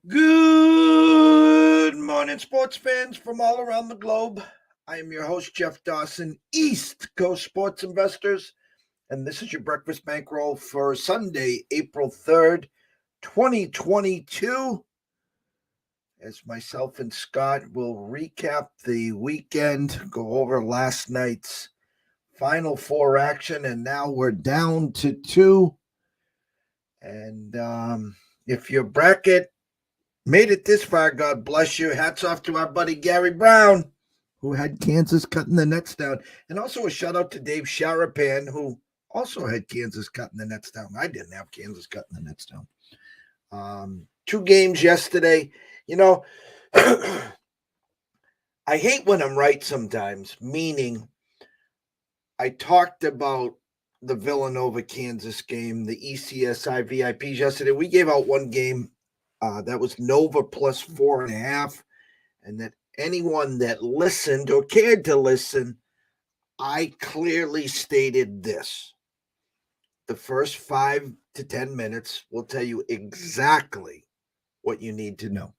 Good morning, sports fans from all around the globe. I am your host, Jeff Dawson, East Coast Sports Investors, and this is your breakfast bankroll for Sunday, April 3rd, 2022. As myself and Scott will recap the weekend, go over last night's Final Four action, and now we're down to two. And if your bracket made it this far, God bless you. Hats off to our buddy Gary Brown, who had Kansas cutting the nets down. And also a shout out to Dave Sharapan, who also had Kansas cutting the nets down. I didn't have Kansas cutting the nets down. Two games yesterday. You know, I hate when I'm right sometimes, meaning I talked about the Villanova-Kansas game, the ECSI VIPs yesterday. We gave out one game. That was Nova plus 4.5. And that anyone that listened or cared to listen, I clearly stated this. The first 5 to 10 minutes will tell you exactly what you need to know.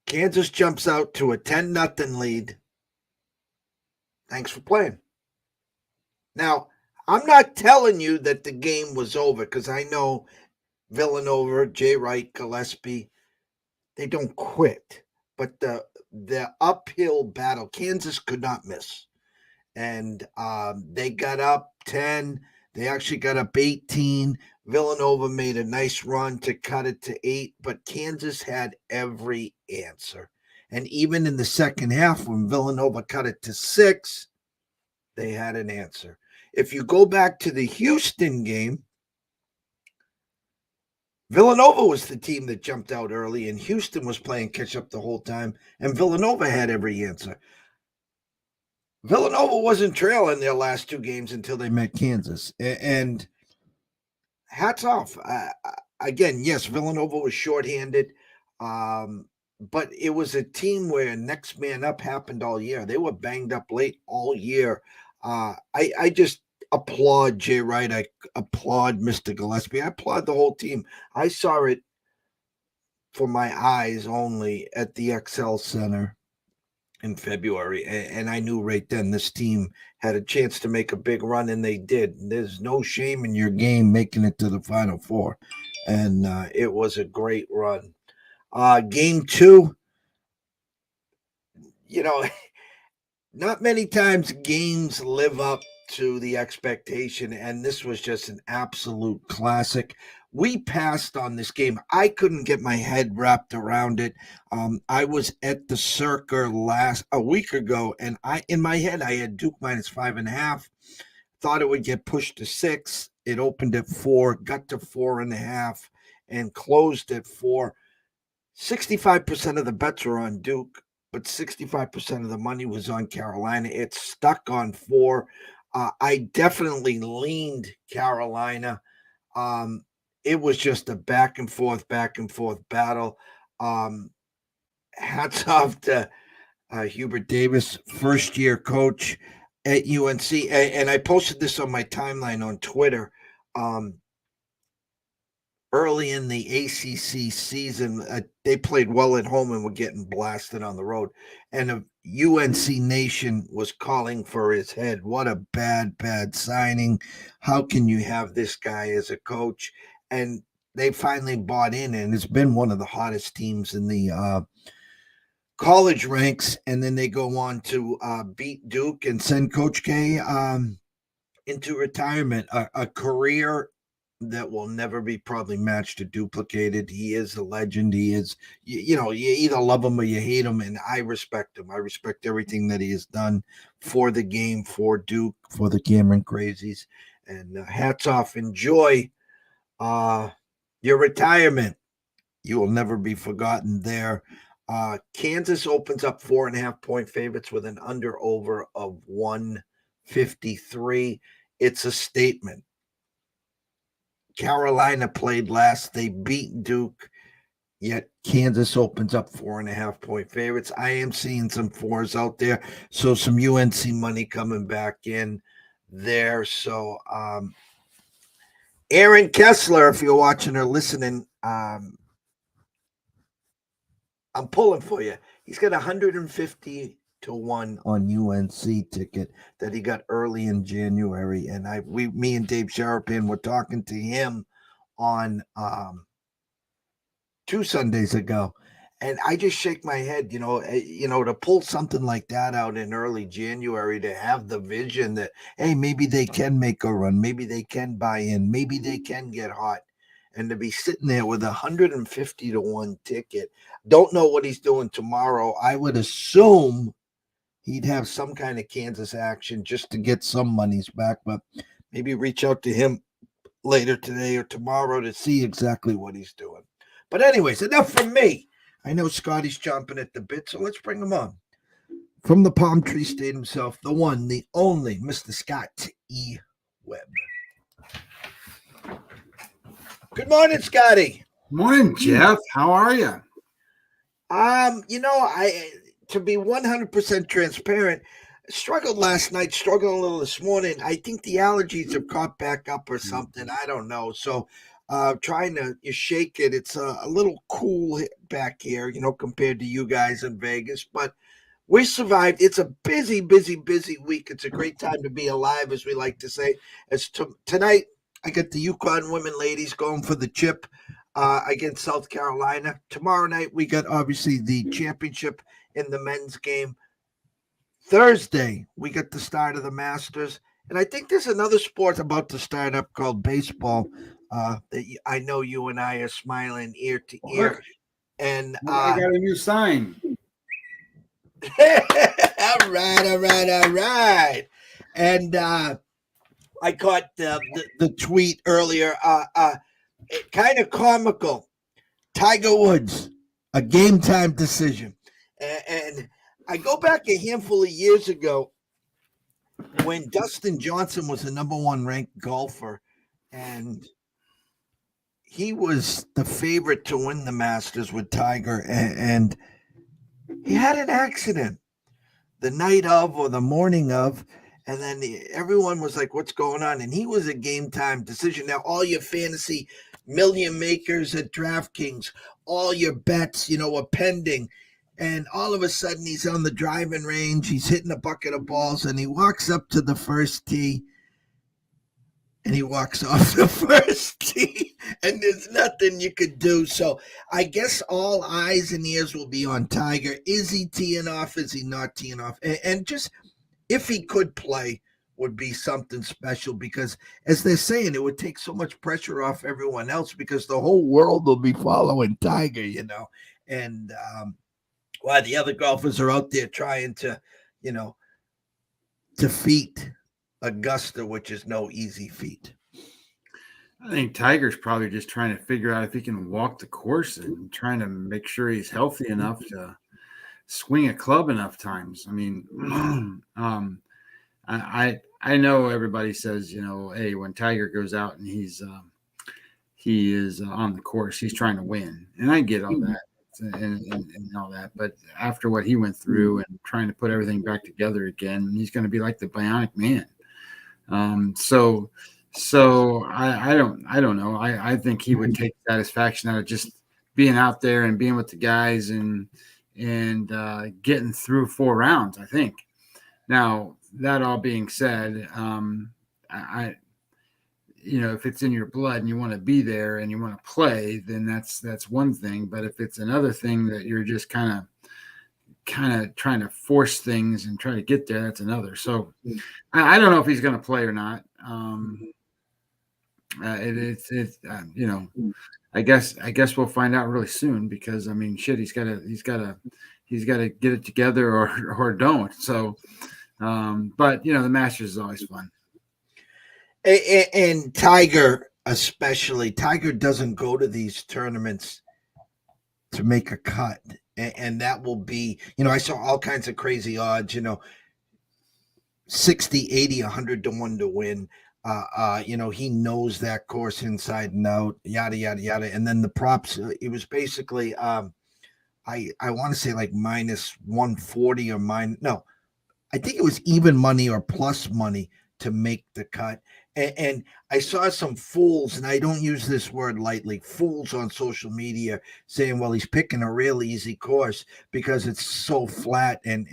Kansas jumps out to a 10-0 lead. Thanks for playing. Now, I'm not telling you that the game was over because I know Villanova, Jay Wright, Gillespie, they don't quit. But the uphill battle, Kansas could not miss. And they got up 10. They actually got up 18. Villanova made a nice run to cut it to 8, but Kansas had every answer. And even in the second half, when Villanova cut it to 6, they had an answer. If you go back to the Houston game, Villanova was the team that jumped out early, and Houston was playing catch-up the whole time, and Villanova had every answer. Villanova wasn't trailing their last two games until they met Kansas, and hats off. Again, yes, Villanova was shorthanded, but it was a team where next man up happened all year. They were banged up late all year. I just applaud Jay Wright. I applaud Mr. Gillespie. I applaud the whole team. I saw it for my eyes only at the XL Center in February, and I knew right then this team had a chance to make a big run, and they did. There's no shame in your game making it to the Final Four, and it was a great run. Game 2, not many times games live up to the expectation, and this was just an absolute classic. We passed on this game. I couldn't get my head wrapped around it. I was at the Circa a week ago, and in my head I had Duke minus 5.5. Thought it would get pushed to 6. It opened at 4, got to 4.5, and closed at 4. 65% of the bets were on Duke, but 65% of the money was on Carolina. It stuck on 4. I definitely leaned Carolina. It was just a back and forth battle. Hats off to Hubert Davis, first-year coach at UNC. And I posted this on my timeline on Twitter. Early in the ACC season, they played well at home and were getting blasted on the road. And UNC Nation was calling for his head. What a bad signing. How can you have this guy as a coach? And they finally bought in, and it's been one of the hottest teams in the college ranks. And then they go on to beat Duke and send Coach K into retirement, a career that will never be probably matched or duplicated. He is a legend. He is, you either love him or you hate him, and I respect him. I respect everything that he has done for the game, for Duke, for the Cameron Crazies, and hats off. Enjoy your retirement. You will never be forgotten there. Kansas opens up 4.5-point favorites with an under-over of 153. It's a statement. Carolina played last. They beat Duke, yet Kansas opens up 4.5-point favorites. I am seeing some 4s out there, so some UNC money coming back in there. So Aaron Kessler, if you're watching or listening, I'm pulling for you. He's got 150 to 1 on UNC ticket that he got early in January. And me and Dave Sharapan were talking to him on 2 Sundays ago. And I just shake my head, to pull something like that out in early January, to have the vision that, hey, maybe they can make a run, maybe they can buy in, maybe they can get hot. And to be sitting there with 150 to 1 ticket, don't know what he's doing tomorrow. I would assume he'd have some kind of Kansas action just to get some monies back, but maybe reach out to him later today or tomorrow to see exactly what he's doing. But anyways, enough from me. I know Scotty's chomping at the bit, so let's bring him on. From the Palm Tree State himself, the one, the only, Mr. Scott E. Webb. Good morning, Scotty. Morning, Jeff. How are you? To be 100% transparent, struggled last night, struggled a little this morning. I think the allergies have caught back up or something. I don't know. So trying to shake it. It's a little cool back here, compared to you guys in Vegas. But we survived. It's a busy, busy, busy week. It's a great time to be alive, as we like to say. Tonight, I got the UCONN women ladies going for the chip against South Carolina. Tomorrow night, we got, obviously, the championship in the men's game. Thursday, we got the start of the Masters. And I think there's another sport about to start up called baseball. That I know you and I are smiling ear to ear. And I got a new sign. all right. And I caught the tweet earlier. Kind of comical. Tiger Woods, a game time decision. And I go back a handful of years ago when Dustin Johnson was the number 1 ranked golfer, and he was the favorite to win the Masters with Tiger, and he had an accident the night of or the morning of, and then everyone was like, what's going on? And he was a game time decision. Now, all your fantasy million makers at DraftKings, all your bets, are pending. And all of a sudden, he's on the driving range. He's hitting a bucket of balls, and he walks up to the first tee, and he walks off the first tee, and there's nothing you could do. So I guess all eyes and ears will be on Tiger. Is he teeing off? Is he not teeing off? And just if he could play, would be something special, because, as they're saying, it would take so much pressure off everyone else, because the whole world will be following Tiger, and while the other golfers are out there trying to, defeat Augusta, which is no easy feat. I think Tiger's probably just trying to figure out if he can walk the course and trying to make sure he's healthy enough to swing a club enough times. I mean, I know everybody says, hey, when Tiger goes out and he is on the course, he's trying to win, and I get all that and all that. But after what he went through and trying to put everything back together again, he's going to be like the Bionic Man. So I don't know. I think he would take satisfaction out of just being out there and being with the guys and getting through 4 rounds, I think. Now, that all being said, if it's in your blood and you want to be there and you want to play, then that's one thing. But if it's another thing that you're just kind of trying to force things and try to get there, that's another. So I don't know if he's going to play or not. I guess we'll find out really soon, because I mean, shit, he's got to get it together or don't. So, but the Masters is always fun. And Tiger, especially, Tiger doesn't go to these tournaments to make a cut. And that will be, I saw all kinds of crazy odds, 60, 80, 100 to 1 to win. He knows that course inside and out, yada, yada, yada. And then the props, it was basically, I want to say like minus 140 or I think it was even money or plus money to make the cut. And I saw some fools, and I don't use this word lightly, fools on social media saying, well, he's picking a real easy course because it's so flat. And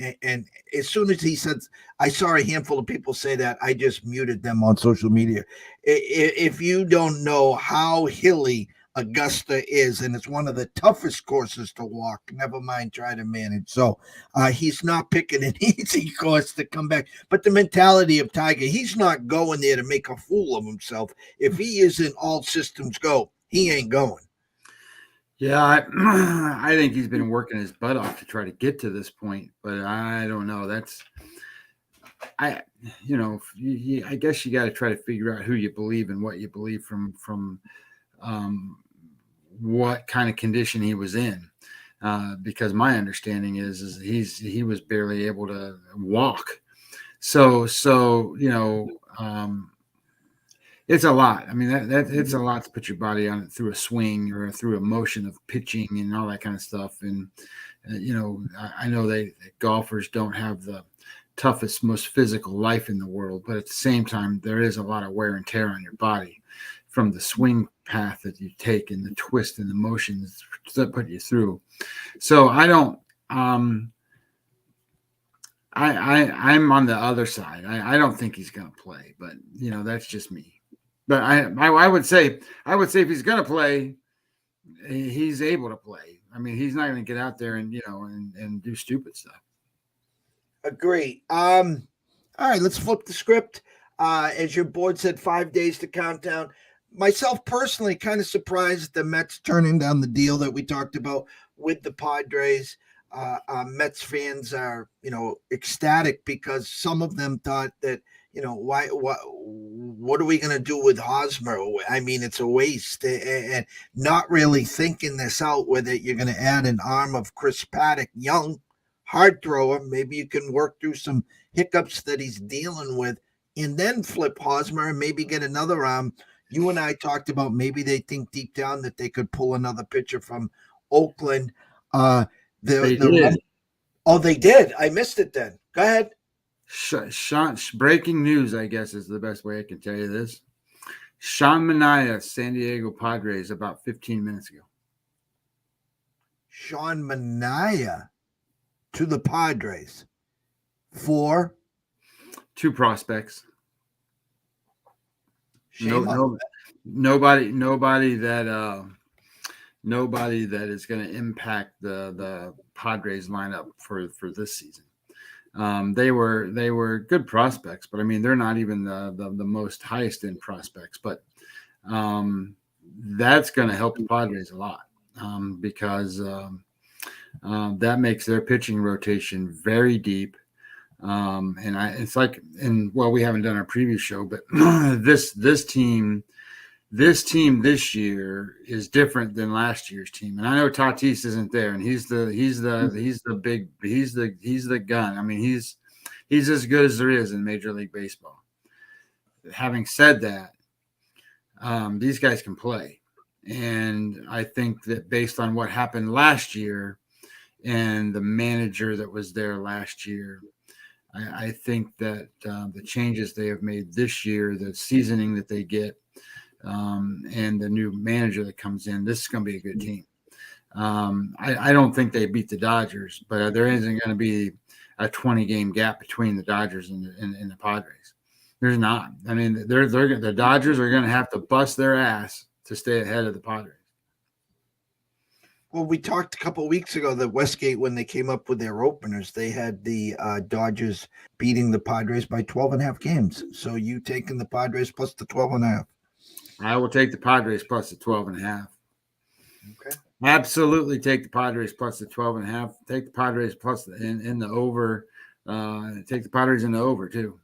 as soon as he said, I saw a handful of people say that, I just muted them on social media. If you don't know how hilly Augusta is, and it's one of the toughest courses to walk, never mind try to manage. So he's not picking an easy course to come back. But the mentality of Tiger, he's not going there to make a fool of himself. If he isn't all systems go, he ain't going. Yeah, I think he's been working his butt off to try to get to this point, but I don't know. I guess you got to try to figure out who you believe and what you believe from what kind of condition he was in, because my understanding is he was barely able to walk. So it's a lot. I mean, that it's a lot to put your body on it through a swing or through a motion of pitching and all that kind of stuff. And I know golfers don't have the toughest, most physical life in the world, but at the same time, there is a lot of wear and tear on your body from the swing path that you take and the twist and the motions that put you through. So I don't. I'm on the other side. I don't think he's going to play, but that's just me. But I would say if he's going to play, he's able to play. I mean, he's not going to get out there and and do stupid stuff. Agree. All right, let's flip the script. As your board said, 5 days to countdown. Myself personally, kind of surprised the Mets turning down the deal that we talked about with the Padres. Mets fans are, ecstatic because some of them thought that, what are we going to do with Hosmer? I mean, it's a waste, and not really thinking this out, whether you're going to add an arm of Chris Paddock, young, hard thrower. Maybe you can work through some hiccups that he's dealing with and then flip Hosmer and maybe get another arm. You and I talked about maybe they think deep down that they could pull another pitcher from Oakland. They did. They did. I missed it then. Go ahead. Breaking news, I guess, is the best way I can tell you this. Sean Manaea, San Diego Padres, about 15 minutes ago. Sean Manaea to the Padres for 2 prospects. Nobody that is going to impact the Padres lineup for this season. They were good prospects, but I mean they're not even the most highest end prospects. But that's going to help the Padres a lot because that makes their pitching rotation very deep. We haven't done our preview show, but this team this year is different than last year's team. And I know Tatis isn't there, and he's the gun. I mean, he's as good as there is in Major League Baseball. Having said that, these guys can play, and I think that based on what happened last year and the manager that was there last year, I think that the changes they have made this year, the seasoning that they get, and the new manager that comes in, this is going to be a good team. I don't think they beat the Dodgers, but there isn't going to be a 20-game gap between the Dodgers and the Padres. There's not. I mean, the Dodgers are going to have to bust their ass to stay ahead of the Padres. Well, we talked a couple of weeks ago that Westgate, when they came up with their openers, they had the Dodgers beating the Padres by 12.5 games. So you taking the Padres plus the 12.5? I will take the Padres plus the 12.5. Okay. Absolutely take the Padres plus the 12.5. Take the Padres plus in the over. Take the Padres in the over too.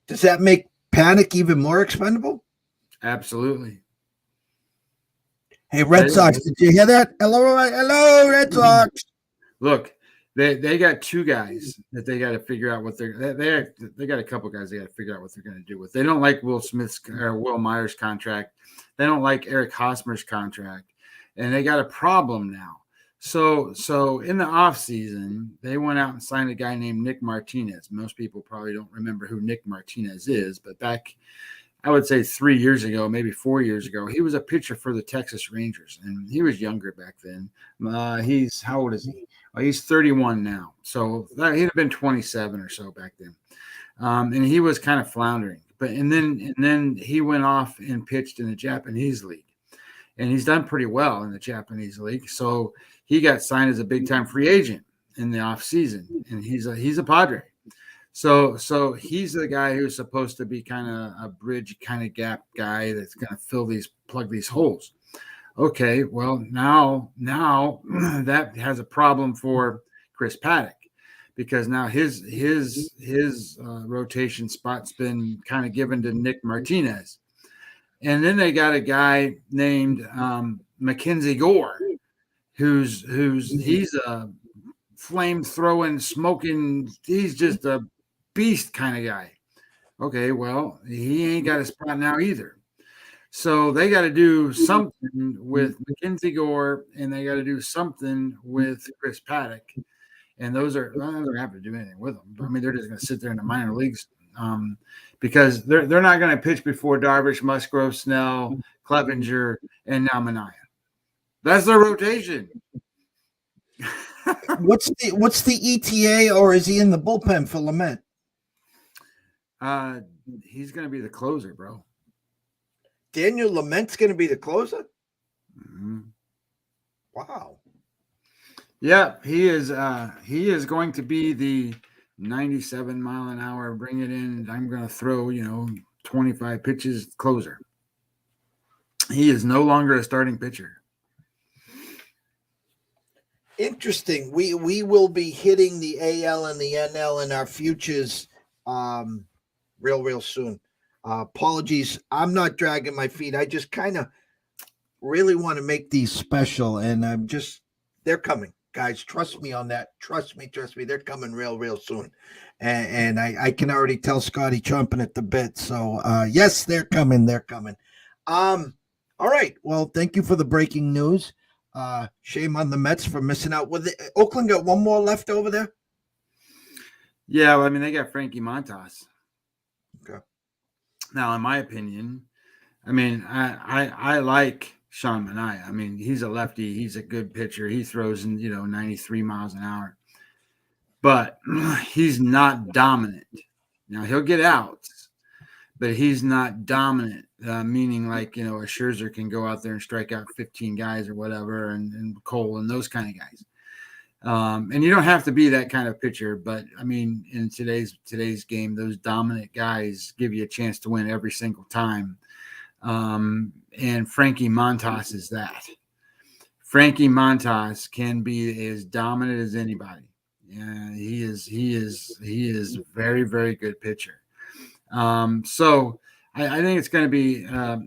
Does that make Paddock even more expendable? Absolutely. Hey, Red Sox, did you hear that? Hello, Red Sox. Look, they got 2 guys that they got to figure out what they got a couple guys they got to figure out what they're going to do with. They don't like Will Smith's or Will Myers' contract. They don't like Eric Hosmer's contract, and they got a problem now. So in the off season, they went out and signed a guy named Nick Martinez. Most people probably don't remember who Nick Martinez is, but back, I would say 3 years ago, maybe 4 years ago, he was a pitcher for the Texas Rangers, and he was younger back then. He's how old is he? Well, he's 31 now, so he'd have been 27 or so back then. And he was kind of floundering, and then he went off and pitched in the Japanese league, and he's done pretty well in the Japanese league. So he got signed as a big time free agent in the off season, and he's a Padre. So he's the guy who's supposed to be kind of a bridge kind of gap guy that's going to plug these holes. Okay, well now that has a problem for Chris Paddock, because now his rotation spot's been kind of given to Nick Martinez, and then they got a guy named Mackenzie Gore, who's he's a flame throwing, smoking, he's just a beast kind of guy. Okay, well, he ain't got a spot now either. So they got to do something with Mackenzie Gore, and they got to do something with Chris Paddock. And those are not going to have to do anything with them. I mean, they're just going to sit there in the minor leagues because they're not going to pitch before Darvish, Musgrove, Snell, Clevenger, and now Manaea. That's their rotation. What's the ETA, or is he in the bullpen for Lamet? He's going to be the closer, bro. Daniel Lamet's going to be the closer? Mm-hmm. Wow. Yeah, he is. He is going to be the 97 mile an hour, bring it in. I'm going to throw 25 pitches closer. He is no longer a starting pitcher. Interesting. We will be hitting the AL and the NL in our futures real soon. Apologies, I'm not dragging my feet. I just kind of really want to make these special, and they're coming, guys. Trust me on that. Trust me. They're coming real soon, and I can already tell Scotty chomping at the bit. So yes, they're coming. All right. Well, thank you for the breaking news. Shame on the Mets for missing out. Oakland got one more left over there? Yeah, well, I mean, they got Frankie Montas. Okay. Now, in my opinion, I mean, I like Sean Manaea. I mean, he's a lefty. He's a good pitcher. He throws in 93 miles an hour, but he's not dominant. Now he'll get outs, but he's not dominant. Meaning like a Scherzer can go out there and strike out 15 guys or whatever, and Cole and those kind of guys. And you don't have to be that kind of pitcher, but I mean, in today's game, those dominant guys give you a chance to win every single time. And Frankie Montas is that. Frankie Montas can be as dominant as anybody. He is a very, very good pitcher. So I think it's going to be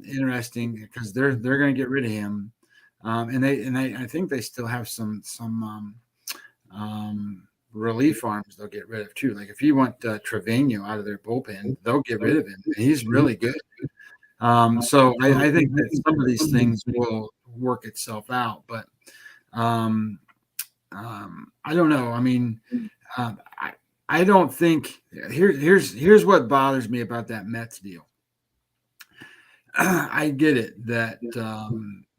interesting because they're going to get rid of him, and I think they still have some relief arms they'll get rid of too. Like if you want Trevino out of their bullpen, they'll get rid of him. He's really good. So I think that some of these things will work itself out, but I don't know. I mean, I don't think here's what bothers me about that Mets deal. I get it that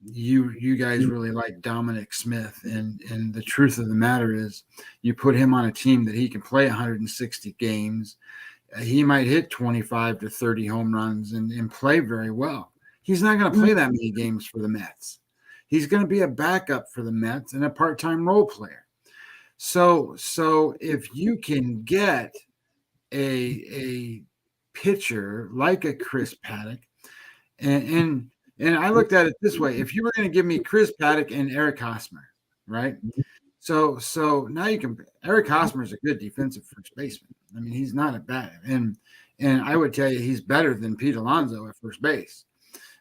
you guys really like Dominic Smith, and the truth of the matter is you put him on a team that he can play 160 games. He might hit 25 to 30 home runs and play very well. He's not going to play that many games for the Mets. He's going to be a backup for the Mets and a part-time role player. So if you can get a pitcher like a Chris Paddock, and I looked at it this way: if you were going to give me Chris Paddock and Eric Hosmer, right? So now you can. Eric Hosmer is a good defensive first baseman. I mean, he's not a bad, and I would tell you he's better than Pete Alonso at first base.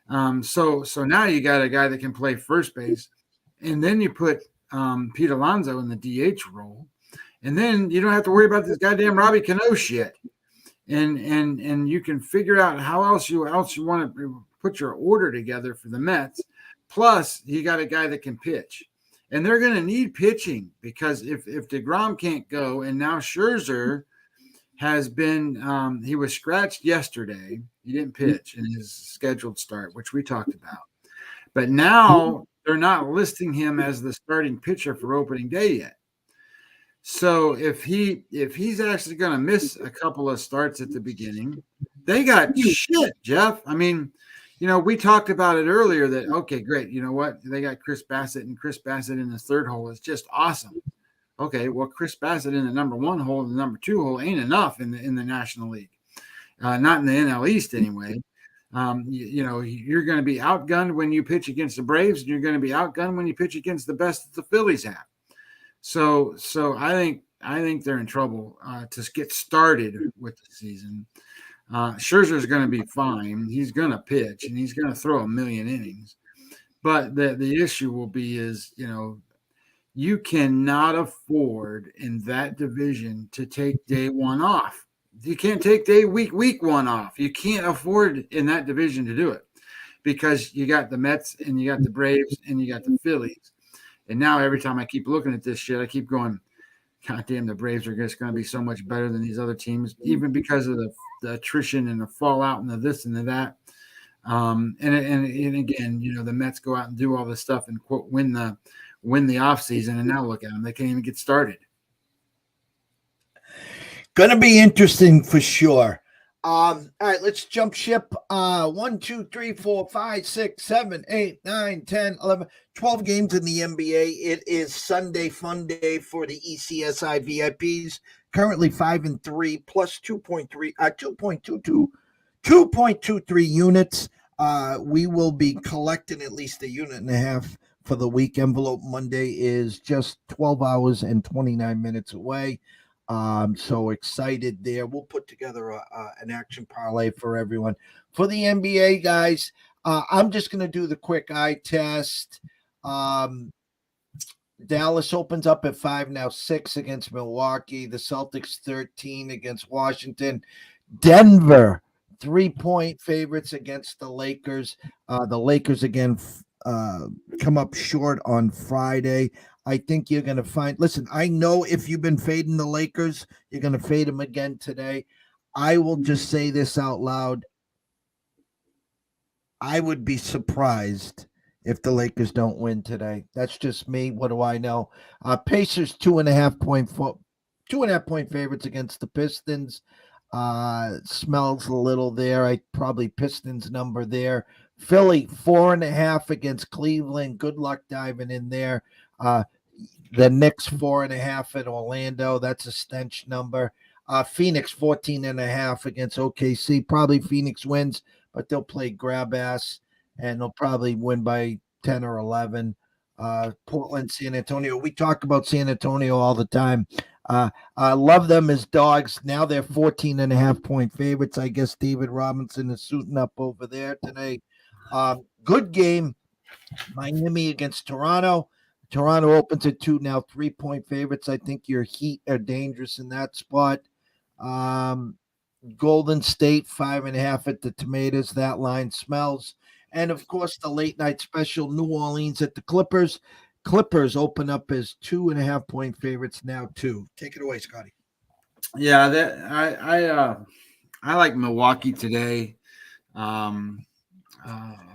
So now you got a guy that can play first base, and then you put Pete Alonso in the DH role, and then you don't have to worry about this goddamn Robbie Cano shit, and you can figure out how else you want to put your order together for the Mets. Plus, you got a guy that can pitch, And they're going to need pitching because if DeGrom can't go, and now Scherzer has been, he was scratched yesterday. He didn't pitch in his scheduled start, which we talked about. But now they're not listing him as the starting pitcher for opening day yet. So if he's actually going to miss a couple of starts at the beginning, they got shit, Jeff. I mean, we talked about it earlier that, okay, great. You know what? They got Chris Bassett, and Chris Bassett in his third hole is just awesome. Okay, well, Chris Bassett in the number 1 hole and the number 2 hole ain't enough in the National League, not in the NL East anyway. You're going to be outgunned when you pitch against the Braves, and you're going to be outgunned when you pitch against the best that the Phillies have. So I think they're in trouble to get started with the season. Scherzer is going to be fine. He's going to pitch and he's going to throw a million innings. But the issue will be is, you cannot afford in that division to take day one off. You can't take week one off. You can't afford in that division to do it because you got the Mets and you got the Braves and you got the Phillies. And now every time I keep looking at this shit, I keep going, God damn, the Braves are just going to be so much better than these other teams, even because of the attrition and the fallout and the this and the that. And again, the Mets go out and do all this stuff and quote win the offseason, and now look at them. They can't even get started. Going to be interesting for sure. All right, let's jump ship. 1, 2, 3, 4, 5, 6, 7, 8, 9, 10, 11, 12 games in the NBA. It is Sunday fun day for the ECSI VIPs. Currently 5-3 plus 2.23 units. We will be collecting at least a unit and a half for the week. Envelope Monday is just 12 hours and 29 minutes away. So excited there. We'll put together an action parlay for everyone. For the NBA guys, I'm just going to do the quick eye test. Dallas opens up at 5, now 6 against Milwaukee. The Celtics 13 against Washington. Denver 3-point favorites against the Lakers. The Lakers again come up short on Friday. I think you're going to find, listen, I know if you've been fading the Lakers, you're going to fade them again today. I will just say this out loud. I would be surprised if the Lakers don't win today. That's just me. What do I know? Pacers 2.5 point favorites against the Pistons. Smells a little there. I probably Pistons number there. Philly 4.5 against Cleveland. Good luck diving in there. The Knicks 4.5 at Orlando. That's a stench number. Phoenix 14.5 against OKC. Probably Phoenix wins, but they'll play grab ass and they'll probably win by 10 or 11. Portland, San Antonio. We talk about San Antonio all the time. I love them as dogs. Now they're 14.5 point favorites. I guess David Robinson is suiting up over there today. Good game. Miami against Toronto. Toronto opens at 2, now 3-point favorites. I think your Heat are dangerous in that spot. Golden State 5.5 at the Tomatoes. That line smells. And of course, the late night special, New Orleans at the Clippers. Clippers open up as 2.5 point favorites, now 2. Take it away, Scotty. Yeah, I like Milwaukee today.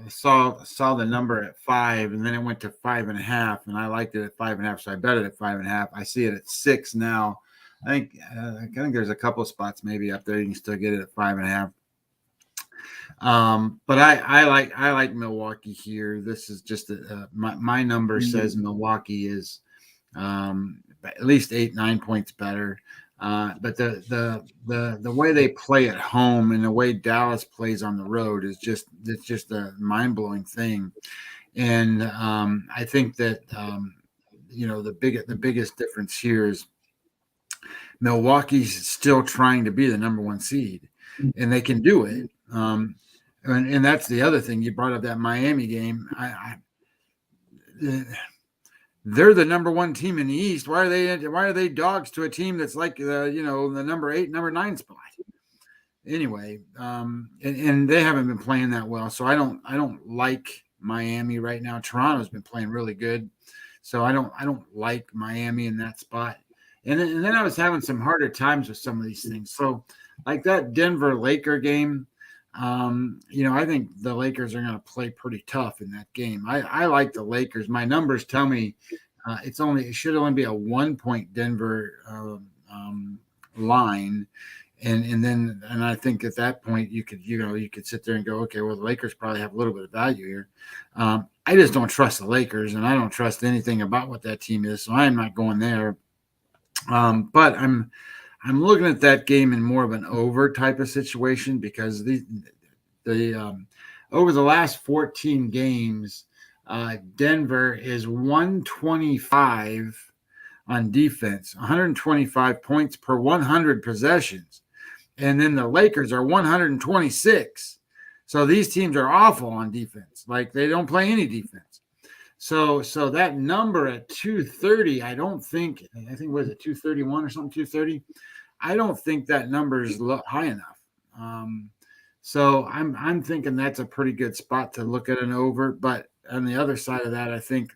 Saw the number at 5, and then it went to 5.5, and I liked it at 5.5, so I bet it at 5.5. I see it at 6 now. I think there's a couple of spots maybe up there you can still get it at 5.5. But I like Milwaukee here. This is just my number says Milwaukee is at least 8-9 points better. But the way they play at home and the way Dallas plays on the road is just a mind-blowing thing. And I think that the biggest difference here is Milwaukee's still trying to be the number 1 seed, and they can do it. And that's the other thing. You brought up that Miami game. They're the number 1 team in the East. Why are they dogs to a team that's like the number 8, number 9 spot? Anyway, and they haven't been playing that well. So I don't like Miami right now. Toronto's been playing really good. So I don't like Miami in that spot. And then I was having some harder times with some of these things. So like that Denver Laker game, I think the Lakers are going to play pretty tough in that game. I like the Lakers. My numbers tell me it should only be a 1-point Denver line. And I think at that point you could sit there and go, okay, well, the Lakers probably have a little bit of value here. I just don't trust the Lakers, and I don't trust anything about what that team is, so I am not going there. But I'm looking at that game in more of an over type of situation, because the over the last 14 games, Denver is 125 on defense, 125 points per 100 possessions. And then the Lakers are 126. So these teams are awful on defense. Like, they don't play any defense. So that number at 230, I think was it 231 or something, 230? I don't think that number is high enough. So I'm thinking that's a pretty good spot to look at an over. But on the other side of that, I think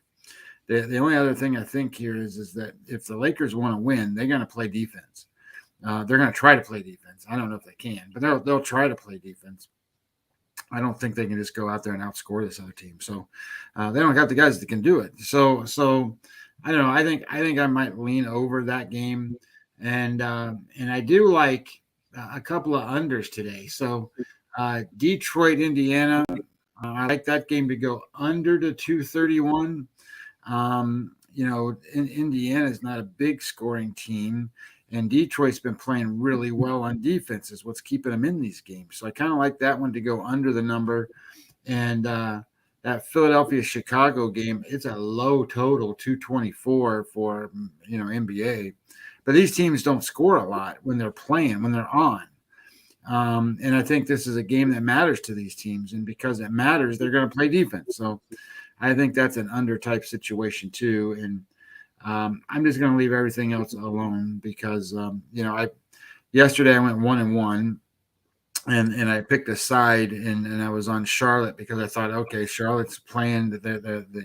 the only other thing I think here is that if the Lakers want to win, they're going to play defense. They're going to try to play defense. I don't know if they can, but they'll try to play defense. I don't think they can just go out there and outscore this other team. So they don't got the guys that can do it. So I don't know. I think I might lean over that game, and I do like a couple of unders today. So Detroit, Indiana. I like that game to go under to 231. Indiana is not a big scoring team, and Detroit's been playing really well on defense is what's keeping them in these games. So I kind of like that one to go under the number. And that Philadelphia-Chicago game, it's a low total, 224 for, NBA. But these teams don't score a lot when they're playing, when they're on. And I think this is a game that matters to these teams. And because it matters, they're going to play defense. So I think that's an under type situation too. And I'm just going to leave everything else alone because, yesterday I went 1-1 and I picked a side and I was on Charlotte because I thought, okay, Charlotte's playing.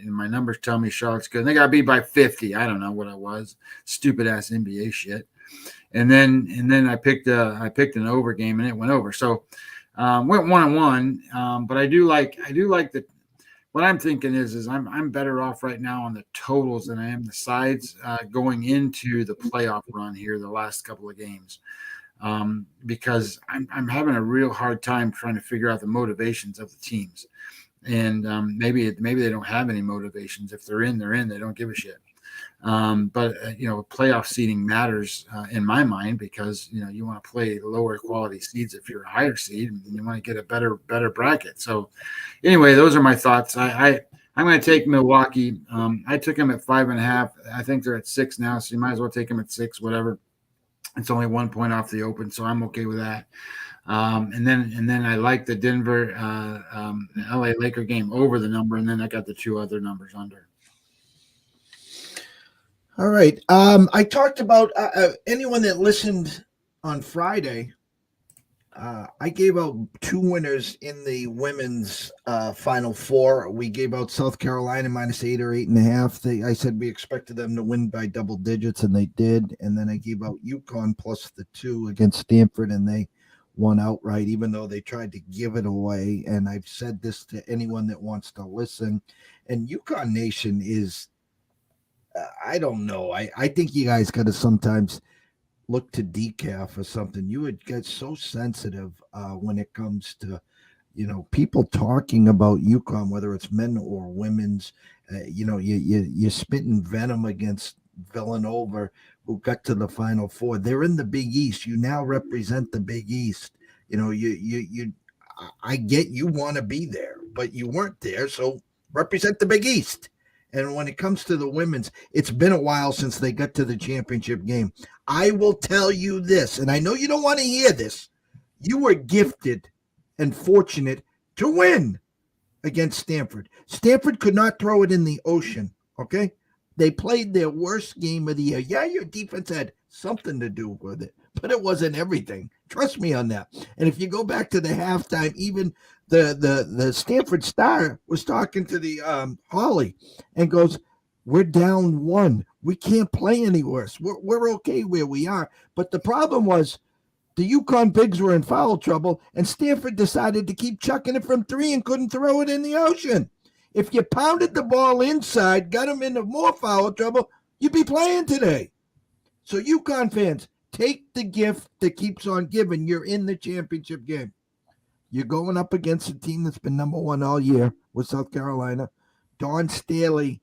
My numbers tell me Charlotte's good. And they got beat by 50. I don't know what it was. Stupid ass NBA shit. And then I picked an over game and it went over. So went 1-1. But I do like the. What I'm thinking is I'm better off right now on the totals than I am the sides going into the playoff run here the last couple of games, because I'm having a real hard time trying to figure out the motivations of the teams, and maybe they don't have any motivations. If they're in, they're in. They don't give a shit. But playoff seeding matters in my mind because you want to play lower quality seeds if you're a higher seed, and you want to get a better bracket. So anyway, those are my thoughts. I'm going to take Milwaukee. I took them at 5.5. I think they're at 6 now, so you might as well take them at 6. Whatever. It's only 1 point off the open, so I'm okay with that. And then I like the Denver LA Laker game over the number, and then I got the two other numbers under. All right. I talked about anyone that listened on Friday. I gave out 2 winners in the women's Final Four. We gave out South Carolina -8 or 8.5. I said we expected them to win by double digits, and they did. And then I gave out UConn plus the 2 against Stanford, and they won outright, even though they tried to give it away. And I've said this to anyone that wants to listen. And UConn Nation is, I don't know. I think you guys got to sometimes look to decaf or something. You would get so sensitive when it comes to, people talking about UConn, whether it's men or women's. You're spitting venom against Villanova, who got to the Final Four. They're in the Big East. You now represent the Big East. I get you want to be there, but you weren't there, so represent the Big East. And when it comes to the women's, it's been a while since they got to the championship game. I will tell you this, and I know you don't want to hear this. You were gifted and fortunate to win against Stanford. Stanford could not throw it in the ocean, okay? They played their worst game of the year. Yeah, your defense had something to do with it, but it wasn't everything. Trust me on that. And if you go back to the halftime, even the Stanford star was talking to the Holly and goes, We're down 1. We can't play any worse. We're okay where we are. But the problem was the UConn Pigs were in foul trouble, and Stanford decided to keep chucking it from 3 and couldn't throw it in the ocean. If you pounded the ball inside, got them into more foul trouble, you'd be playing today. So UConn fans, take the gift that keeps on giving. You're in the championship game. You're going up against a team that's been number 1 all year with South Carolina. Dawn Staley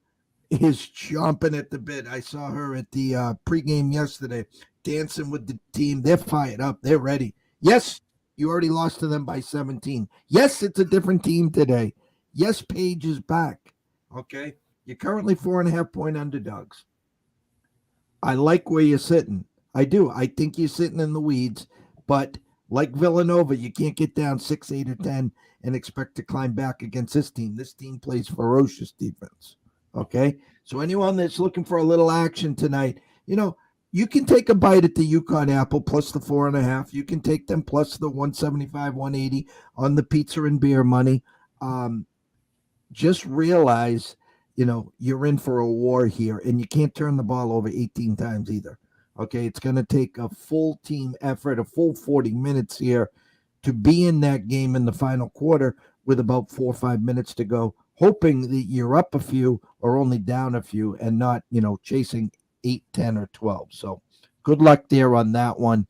is chomping at the bit. I saw her at the pregame yesterday dancing with the team. They're fired up. They're ready. Yes, you already lost to them by 17. Yes, it's a different team today. Yes, Paige is back. Okay. You're currently 4.5-point underdogs. I like where you're sitting. I do. I think you're sitting in the weeds, but like Villanova, you can't get down 6, 8, or 10 and expect to climb back against this team. This team plays ferocious defense. Okay. So anyone that's looking for a little action tonight, you can take a bite at the UConn apple plus the 4.5. You can take them plus the 175, 180 on the pizza and beer money. Just realize, you're in for a war here, and you can't turn the ball over 18 times either. Okay, it's going to take a full team effort, a full 40 minutes here to be in that game in the final quarter with about 4 or 5 minutes to go, hoping that you're up a few or only down a few and not, chasing 8, 10, or 12. So good luck there on that one.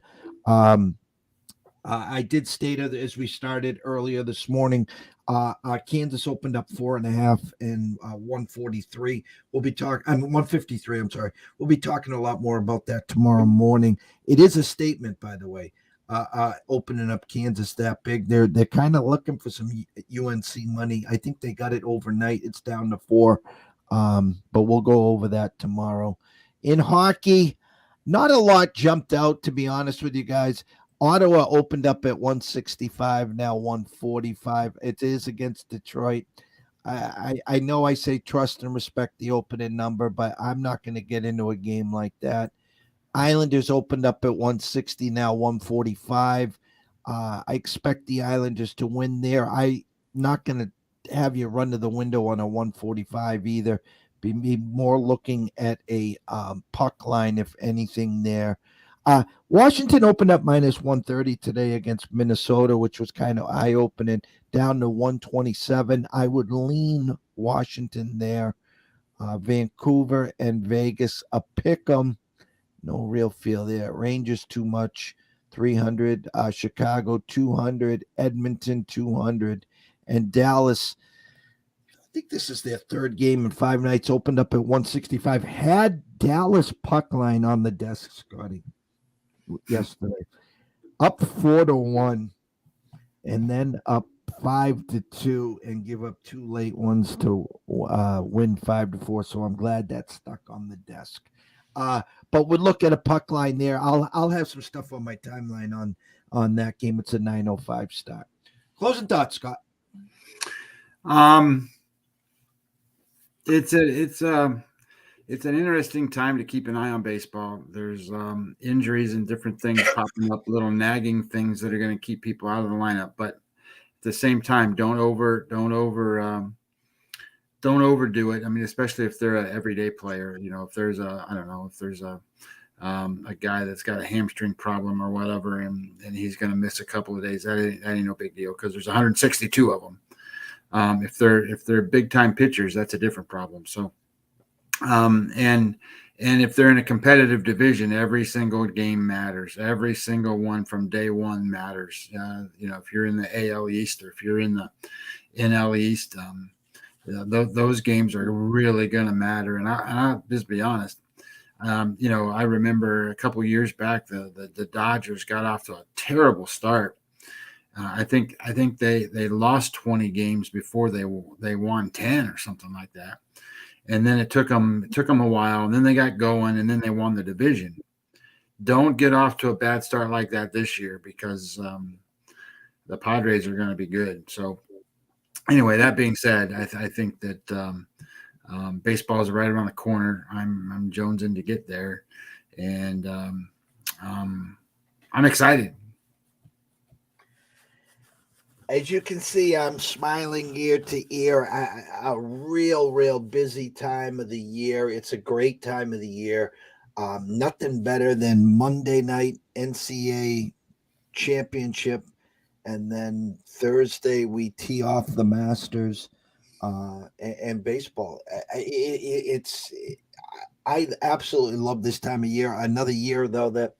I did state as we started earlier this morning, Kansas opened up 4.5 and 143. We'll be talking. 153. I'm sorry. We'll be talking a lot more about that tomorrow morning. It is a statement, by the way. Opening up Kansas that big, they're kind of looking for some UNC money. I think they got it overnight. It's down to 4, but we'll go over that tomorrow. In hockey, not a lot jumped out, to be honest with you guys. Ottawa opened up at 165, now 145. It is against Detroit. I know I say trust and respect the opening number, but I'm not going to get into a game like that. Islanders opened up at 160, now 145. I expect the Islanders to win there. I'm not going to have you run to the window on a 145 either. Be more looking at a puck line, if anything, there. Washington opened up minus 130 today against Minnesota, which was kind of eye-opening, down to 127. I would lean Washington there. Vancouver and Vegas, a pick 'em. No real feel there. Rangers too much, 300. Chicago 200. Edmonton 200. And Dallas, I think this is their third game in 5 nights, opened up at 165. Had Dallas puck line on the desk, Scotty, yesterday. Up 4-1, and then up 5-2, and give up 2 late ones to win 5-4. So I'm glad that's stuck on the desk. But we'll look at a puck line there. I'll have some stuff on my timeline on that game. It's a 9:05 start. Closing thoughts, Scott. It's an interesting time to keep an eye on baseball. There's injuries and different things popping up, little nagging things that are going to keep people out of the lineup. But at the same time, don't overdo it. I mean, especially if they're an everyday player. If there's a guy that's got a hamstring problem or whatever, and he's going to miss a couple of days, that ain't no big deal because there's 162 of them. If they're big time pitchers, that's a different problem. So. And if they're in a competitive division, every single game matters. Every single one from day one matters. If you're in the AL East or if you're in the NL East, those games are really going to matter. And I'll just be honest. I remember a couple of years back, the Dodgers got off to a terrible start. I think they lost 20 games before they won 10 or something like that. And then it took them a while, and then they got going, and then they won the division. Don't get off to a bad start like that this year because the Padres are going to be good. So anyway, that being said, I think that baseball is right around the corner. I'm jonesing to get there, and I'm excited. As you can see, I'm smiling ear to ear. A real busy time of the year. It's a great time of the year. Nothing better than Monday night NCAA championship, and then Thursday we tee off the Masters and baseball. I absolutely love this time of year. Another year though that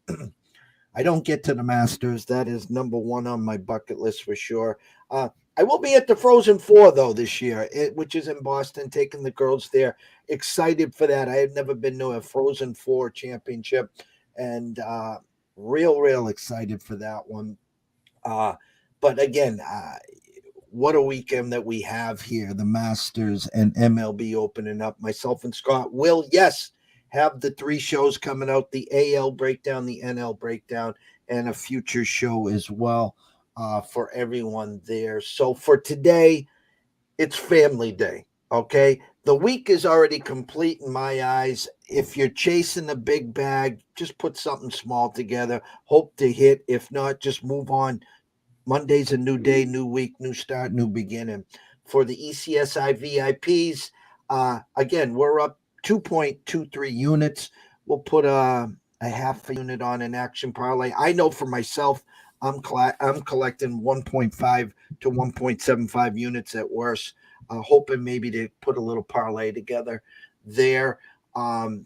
I don't get to the Masters. That is number one on my bucket list for sure. Uh, I will be at the Frozen Four though this year, which is in Boston, taking the girls there. Excited for that. I have never been to a Frozen Four championship, and real excited for that one. Uh, but again, what a weekend that we have here. The Masters and MLB opening up. Myself and Scott will, yes, have the three shows coming out, the AL breakdown, the NL breakdown, and a future show as well for everyone there. So for today, it's family day. Okay. The week is already complete in my eyes. If you're chasing a big bag, just put something small together. Hope to hit. If not, just move on. Monday's a new day, new week, new start, new beginning. For the ECSI VIPs, again, we're up 2.23 units. We'll put a half a unit on an action parlay. I know for myself, I'm collecting 1.5 to 1.75 units at worst, hoping maybe to put a little parlay together there. And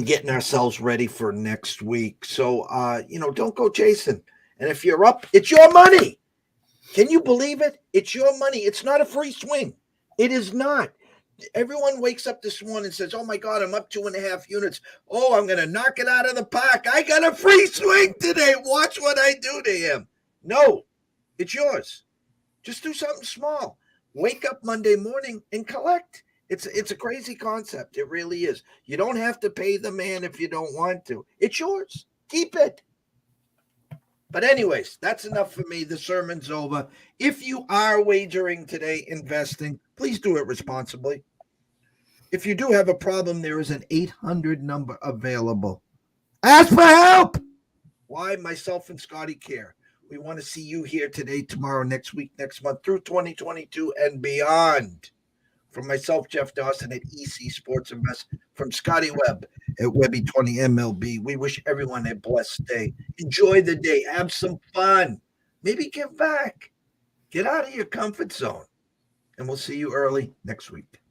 getting ourselves ready for next week. So, don't go chasing. And if you're up, it's your money. Can you believe it? It's your money. It's not a free swing. It is not. Everyone wakes up this morning and says, "Oh my God, I'm up 2.5 units. Oh, I'm going to knock it out of the park. I got a free swing today. Watch what I do to him." No, it's yours. Just do something small. Wake up Monday morning and collect. It's a crazy concept. It really is. You don't have to pay the man if you don't want to. It's yours. Keep it. But anyways, that's enough for me. The sermon's over. If you are wagering today, investing, please do it responsibly. If you do have a problem, there is an 800 number available. Ask for help. Why? Myself and Scotty care. We want to see you here today, tomorrow, next week, next month, through 2022 and beyond. From myself, Jeff Dawson at EC Sports Invest, from Scotty Webb at Webby20MLB, we wish everyone a blessed day. Enjoy the day. Have some fun. Maybe give back. Get out of your comfort zone. And we'll see you early next week.